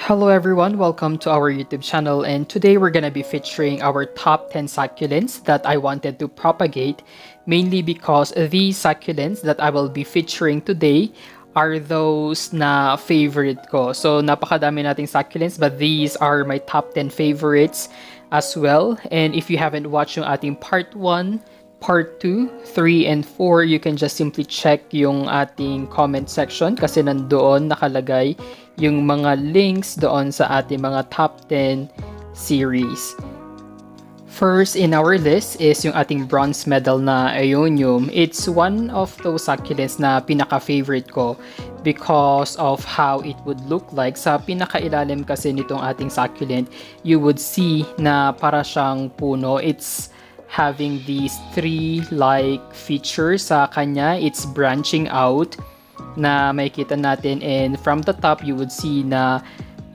Hello everyone, welcome to our YouTube channel, and today we're gonna be featuring our top 10 succulents that I wanted to propagate, mainly because these succulents that I will be featuring today are those na favorite ko. So napakadami nating succulents, but these are my top 10 favorites as well. And if you haven't watched yung ating part 1, Part 2, 3, and 4, you can just simply check yung ating comment section kasi nandoon nakalagay yung mga links doon sa ating mga top 10 series. First in our list is yung ating bronze medal na Aeonium. It's one of those succulents na pinaka-favorite ko because of how it would look like. Sa pinakailalim kasi nitong ating succulent, you would see na para siyang puno. It's having these tree-like features sa kanya. It's branching out na makikita natin, and from the top you would see na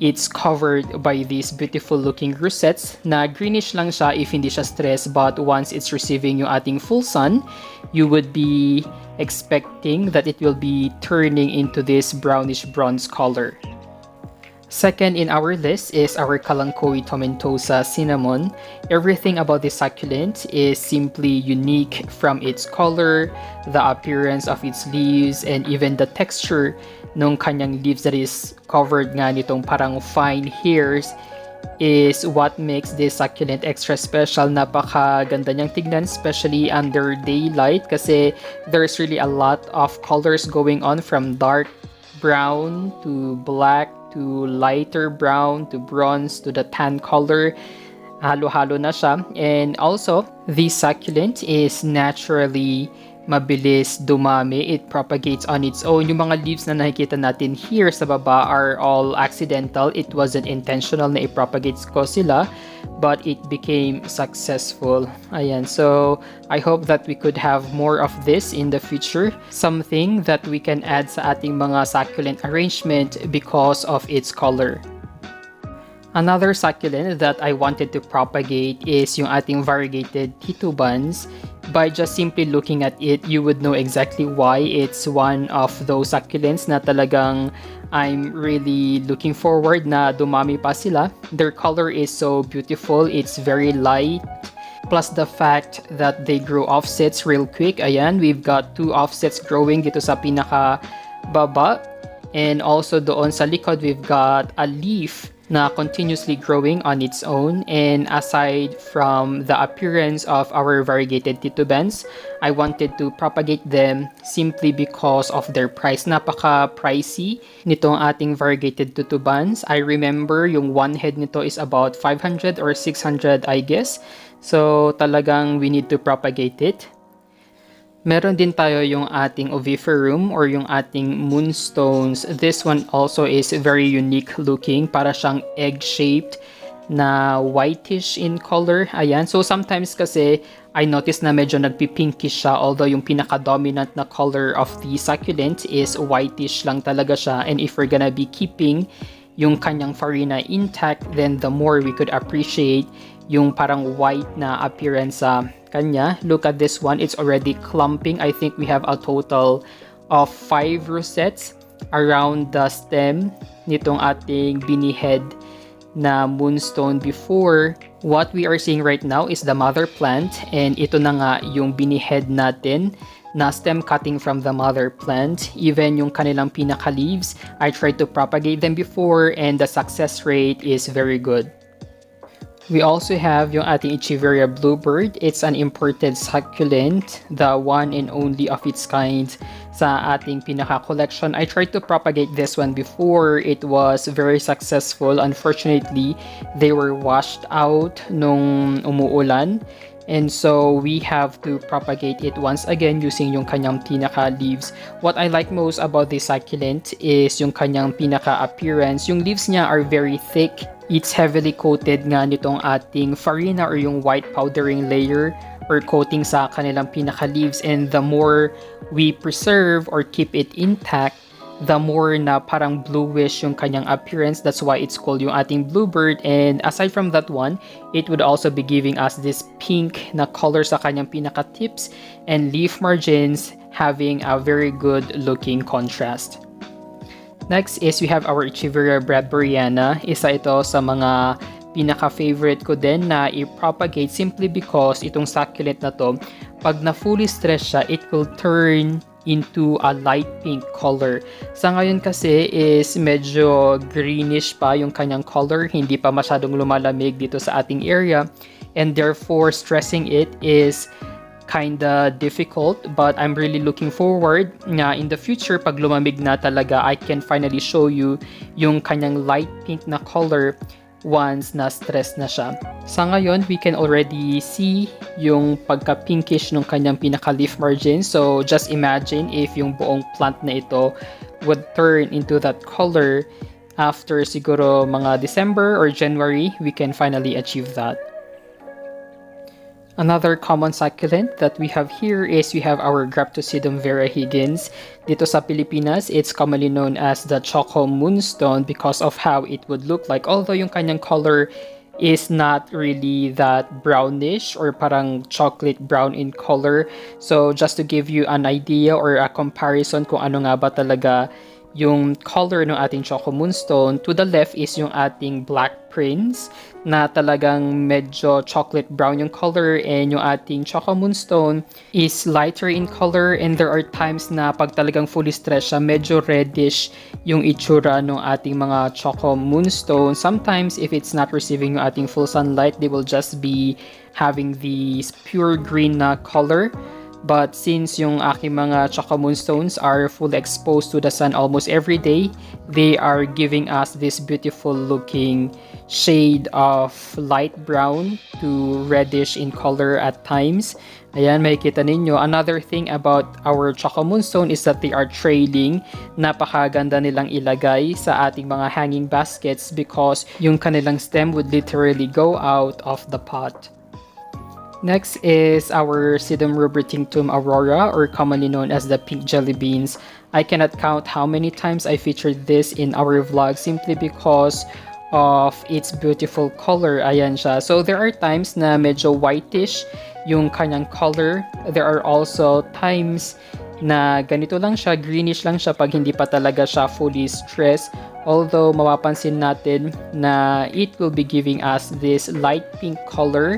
it's covered by these beautiful looking rosettes na greenish lang siya if hindi siya stress, but once it's receiving yung ating full sun, you would be expecting that it will be turning into this brownish bronze color. Second in our list is our Kalanchoe Tomentosa cinnamon. Everything about this succulent is simply unique, from its color, the appearance of its leaves, and even the texture ng kanyang leaves that is covered nga nitong parang fine hairs is what makes this succulent extra special. Napakaganda niyang tignan, especially under daylight kasi there's really a lot of colors going on, from dark brown to black to lighter brown to bronze to the tan color. Halo-halo na siya. And also, this succulent is naturally mabilis dumami. It propagates on its own. Yung mga leaves na nakikita natin here sa baba are all accidental. It wasn't intentional na i-propagate ko sila, but it became successful. Ayan. So, I hope that we could have more of this in the future. Something that we can add sa ating mga succulent arrangement because of its color. Another succulent that I wanted to propagate is yung ating variegated titubans. By just simply looking at it, you would know exactly why it's one of those succulents na talagang I'm really looking forward na dumami pa sila. Their color is so beautiful, it's very light. Plus the fact that they grow offsets real quick. Ayan, we've got 2 offsets growing dito sa pinaka baba. And also doon sa likod, we've got a leaf na continuously growing on its own. And aside from the appearance of our variegated titubans, I wanted to propagate them simply because of their price. Napaka-pricey nitong ating variegated titubans. I remember yung one head nito is about 500 or 600, I guess. So talagang we need to propagate it. Meron din tayo yung ating oviferum or yung ating moonstones. This one also is very unique looking. Para siyang egg-shaped na whitish in color. Ayan. So sometimes kasi I noticed na medyo nagpipinkish siya, although yung pinaka-dominant na color of the succulent is whitish lang talaga siya. And if we're gonna be keeping yung kanyang farina intact, then the more we could appreciate yung parang white na appearance sa kanya. Look at this one, it's already clumping. I think we have a total of 5 rosettes around the stem nitong ating binihead na moonstone before. What we are seeing right now is the mother plant, and ito na nga yung binihead natin na stem cutting from the mother plant. Even yung kanilang pinaka leaves, I tried to propagate them before, and the success rate is very good. We also have yung ating Ichiberia Bluebird. It's an imported succulent, the one and only of its kind sa ating pinaka-collection. I tried to propagate this one before. It was very successful. Unfortunately, they were washed out nung umuulan. And so we have to propagate it once again using yung kanyang pinaka-leaves. What I like most about this succulent is yung kanyang pinaka-appearance. Yung leaves niya are very thick. It's heavily coated nga nitong ating farina or yung white powdering layer or coating sa kanilang pinaka-leaves. And the more we preserve or keep it intact, the more na parang bluish yung kanyang appearance. That's why it's called yung ating bluebird. And aside from that one, it would also be giving us this pink na color sa kanyang pinaka-tips and leaf margins having a very good looking contrast. Next is we have our Ichiberia Bluebird. Isa ito sa mga pinaka-favorite ko din na i-propagate simply because itong succulent na to, pag na fully stressed siya, it will turn into a light pink color. Sa ngayon kasi is medyo greenish pa yung kanyang color, hindi pa masyadong lumalamig dito sa ating area, and therefore stressing it is kinda difficult, but I'm really looking forward na in the future pag lumamig na talaga, I can finally show you yung kanyang light pink na color once na stress na siya. Sa ngayon, we can already see yung pagka-pinkish ng kanyang pinaka-leaf margin. So, just imagine if yung buong plant na ito would turn into that color after siguro mga December or January, we can finally achieve that. Another common succulent that we have here is we have our Graptocedum vera higgins. Dito sa Pilipinas, it's commonly known as the Choco Moonstone because of how it would look like. Although yung kanyang color is not really that brownish or parang chocolate brown in color. So just to give you an idea or a comparison kung ano nga ba talaga yung color ng ating Choco Moonstone, to the left is yung ating Black Prince na talagang medyo chocolate brown yung color, and yung ating Choco Moonstone is lighter in color, and there are times na pag talagang fully stressed siya, medyo reddish yung itsura ng ating mga Choco Moonstone. Sometimes if it's not receiving yung ating full sunlight, they will just be having this pure green na color. But since yung aking mga Choco Moonstones are fully exposed to the sun almost every day, they are giving us this beautiful looking shade of light brown to reddish in color at times. Ayan, makikita ninyo. Another thing about our Choco Moonstone is that they are trailing. Napakaganda nilang ilagay sa ating mga hanging baskets because yung kanilang stem would literally go out of the pot. Next is our Sedum Rubritintum Aurora, or commonly known as the pink jelly beans. I cannot count how many times I featured this in our vlog simply because of its beautiful color. Ayan siya. So there are times na medyo whitish yung kanyang color. There are also times na ganito lang siya, greenish lang siya pag hindi pa talaga siya fully stressed. Although mapapansin natin na it will be giving us this light pink color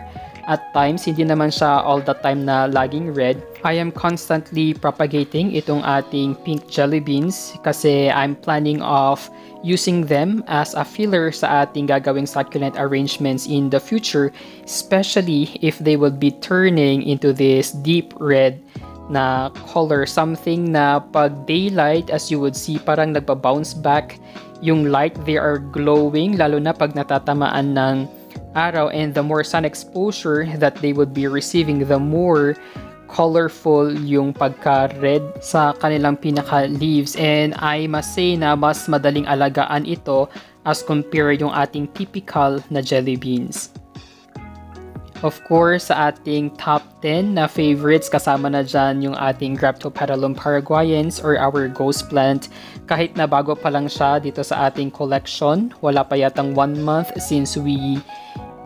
at times, hindi naman siya all the time na laging red. I am constantly propagating itong ating pink jelly beans kasi I'm planning of using them as a filler sa ating gagawing succulent arrangements in the future, especially if they will be turning into this deep red na color, something na pag daylight, as you would see, parang nagba-bounce back yung light. They are glowing, lalo na pag natatamaan ng araw, and the more sun exposure that they would be receiving, the more colorful yung pagka-red sa kanilang pinaka-leaves. And I must say na mas madaling alagaan ito as compare yung ating typical na jelly beans. Of course, sa ating top 10 na favorites, kasama na dyan yung ating Graptocedum paraguayens or our ghost plant. Kahit na bago pa lang siya dito sa ating collection, wala pa yatang 1 month since we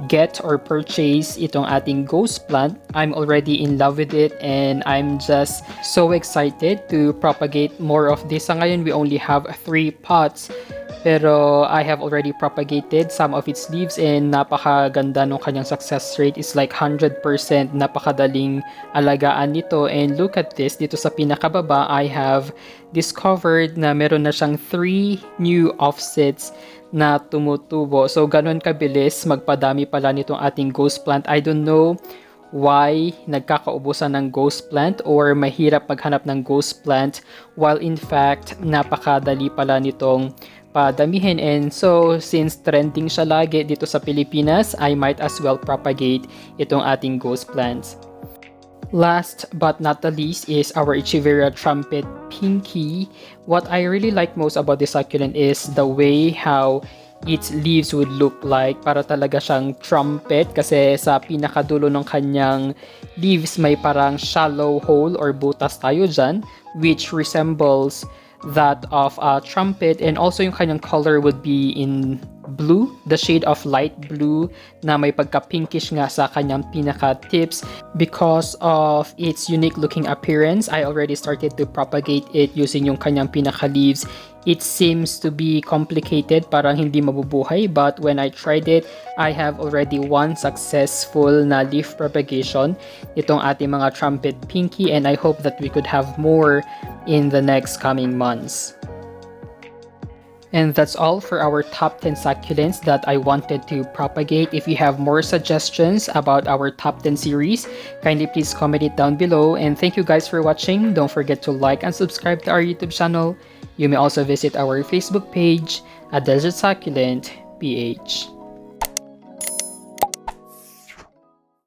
get or purchase itong ating ghost plant, I'm already in love with it, and I'm just so excited to propagate more of this. Sa ngayon, we only have 3 pots, pero I have already propagated some of its leaves, and napakaganda ng kanyang success rate is like 100%. Napakadaling alagaan nito, and look at this, dito sa pinakababa, I have discovered na meron na siyang 3 new offsets na tumutubo. So, ganun kabilis magpadami pala nitong ating ghost plant. I don't know why nagkakaubusan ng ghost plant or mahirap maghanap ng ghost plant, while in fact, napakadali pala nitong padamihin. And so, since trending siya lagi dito sa Pilipinas, I might as well propagate itong ating ghost plants. Last but not the least is our Ichiberia Trumpet Pinky. What I really like most about this succulent is the way how its leaves would look like. Para talaga siyang trumpet kasi sa pinakadulo ng kanyang leaves may parang shallow hole or butas tayo dyan, which resembles that of a trumpet, and also yung kanyang color would be in blue, the shade of light blue na may pagka-pinkish nga sa kanyang pinaka-tips. Because of its unique looking appearance, I already started to propagate it using yung kanyang pinaka-leaves It seems to be complicated, parang hindi mabubuhay, but when I tried it, I have already one successful na leaf propagation itong ating mga trumpet pinky, and I hope that we could have more in the next coming months. And that's all for our top 10 succulents that I wanted to propagate. If you have more suggestions about our top 10 series, kindly please comment it down below. And thank you guys for watching. Don't forget to like and subscribe to our YouTube channel. You may also visit our Facebook page at Desert Succulent PH.